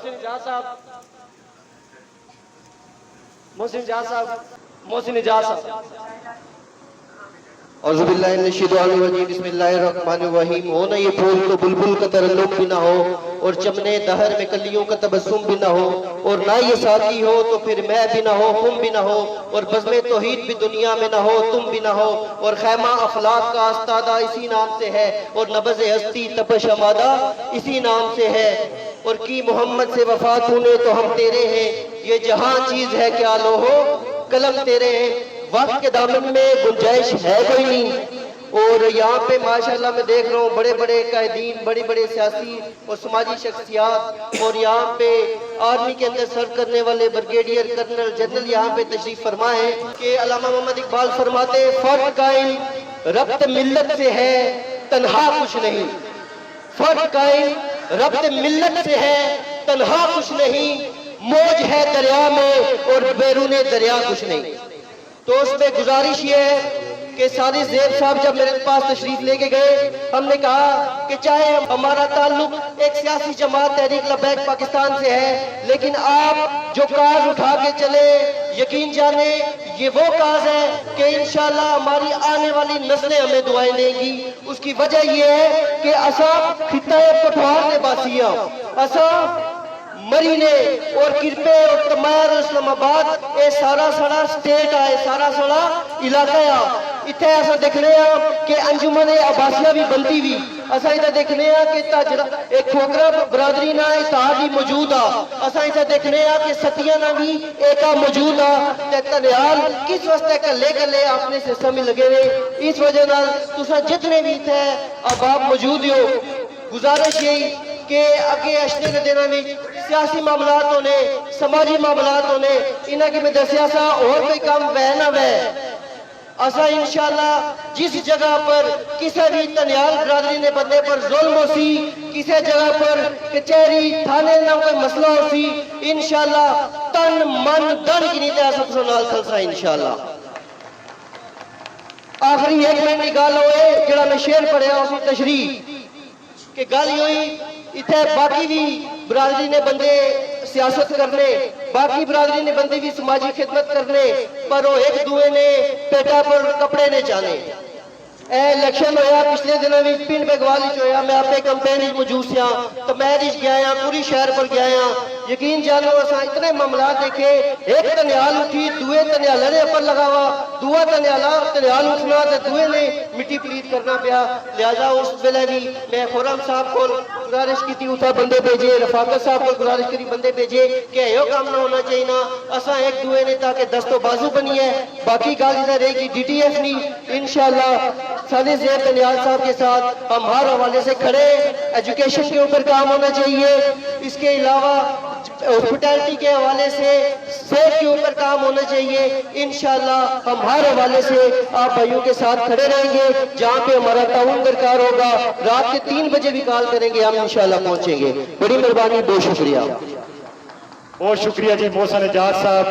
محسن اجاز صاحب محسن اجاز صاحب اعوذ باللہ من الشیطان الرجیم بسم اللہ الرحمن الرحیم ہو نہ یہ پھول تو بلبل کا ترنم بھی نہ ہو اور چمنے دہر میں کلیوں کا تبسم بھی نہ ہو اور نہ یہ ساتھی ہو تو پھر میں بھی نہ ہو تم بھی نہ ہو اور بزم توحید بھی دنیا میں نہ ہو تم بھی نہ ہو اور خیمہ افلاک کا استادہ اسی نام سے ہے اور نبض ہستی تپش امادہ اسی نام سے ہے اور کی محمد سے وفا تو نے تو ہم تیرے ہیں یہ جہاں چیز ہے کیا لو ہو قلم تیرے ہیں وقت کے دامن میں گنجائش ہے کوئی نہیں اور یہاں پہ ماشاءاللہ میں دیکھ رہا ہوں بڑے بڑے قائدین بڑے بڑے سیاسی اور سماجی شخصیات اور یہاں پہ آرمی کے اندر سرو کرنے والے بریگیڈیئر کرنل جنرل یہاں پہ تشریف فرما ہے کہ علامہ محمد اقبال فرماتے فرد قائم ربط ملت سے ہے تنہا کچھ نہیں فرد قائم ربط ملت سے ہے تنہا کچھ نہیں موج ہے دریا میں اور بیرون دریا کچھ نہیں تو اس میں گزارش یہ ہے کہ سادی زیب صاحب جب میرے پاس تشریف لے کے گئے ہم نے کہا کہ چاہے ہمارا تعلق ایک سیاسی جماعت تحریک لبیک پاکستان سے ہے لیکن آپ جو کاز اٹھا کے چلے یقین جانے یہ وہ کاز ہے کہ انشاءاللہ ہماری آنے والی نسلیں ہمیں دعائیں دیں گی اس کی وجہ یہ ہے کہ اساں خطہ پٹھوار نے باسیاں اساں مری نے اور کرپے اور تمیر اسلام آباد اے سارا سڑا سٹیٹ آئے سارا سڑا علاقہ آ اتھے ایسا دیکھنے ہیں کہ انجمن عباسیہ بھی بنتی بھی ایسا اتھے دیکھنے ہیں کہ ایک کھوکرا برادری نہ اتحادی موجود آ ایسا اتھے دیکھنے ہیں کہ ستیہ نہ بھی ایکا موجود آ تنیال کس واسطے کلے اپنے سسٹم میں لگے ہوئے اس وجہ نال تسا جتنے بھی تھے اب آپ موجود ہو گزارش یہی کہ اگے اشنے کے دینا میں سیاسی معاملات ہونے سماجی معاملات ہونے انہاں کی میں دسیا سا اور کوئی کام وے نہ وے اسا انشاءاللہ جس جگہ پر کسی بھی تنیال برادری نے بندے پر ظلم ہو سی کسی جگہ پر کچہری تھانے نہ کوئی مسئلہ ہو سی انشاءاللہ تن من دن کی نیتے ایسا سنال کھلسا انشاءاللہ آخری ایک منٹ کی گال ہوئے جڑا میں شعر پڑھیا اسی تشریح کہ گالی ہوئی اتھے باقی بھی برادری نے بندے سیاست کرنے باقی برادری نے بندے بھی سماجی خدمت کرنے پر وہ ایک دوئے نے پیٹا پر کپڑے نے چانے اے الیکشن ہویا پچھلے دنوں میں پنڈ بگوالی ہویا میں اپنے کمپین موجود سے تو میں گیا ہاں پوری شہر پر گیا ہاں یقین جانو اساں اتنے معاملات دیکھے ایک تنیال اٹھی دوئے تنیالہ نے اپر لگا ہوا دوہ تنیال اٹھنا تے دوئے نے مٹی پلیت کرنا پیا لہذا اس ویلے بھی میں خورم صاحب کو گزارش کی تھی اتھا بندے بھیجے رفاقت صاحب کو گزارش کی بندے بھیجے کہ ایو کام نہ ہونا چاہیے نا اساں ایک دوئے نے تاکہ دست و بازو بنی ہے باقی گالی نہ رہے گی ڈی ٹی ایف نہیں انشاءاللہ سادی زیب تنیال صاحب کے ساتھ ہم ہر حوالے سے کھڑے ایجوکیشن کے اوپر کام ہونا چاہیے اس کے علاوہ ہاسپٹیلٹی کے حوالے سے صحت کے اوپر کام ہونا چاہیے انشاءاللہ ہم ہر حوالے سے آپ بھائیوں کے ساتھ کھڑے رہیں گے جہاں پہ ہمارا تعاون درکار ہوگا رات کے 3 بجے بھی کال کریں گے ہم انشاءاللہ پہنچیں گے بڑی مہربانی بہت شکریہ جی محسن اجاز صاحب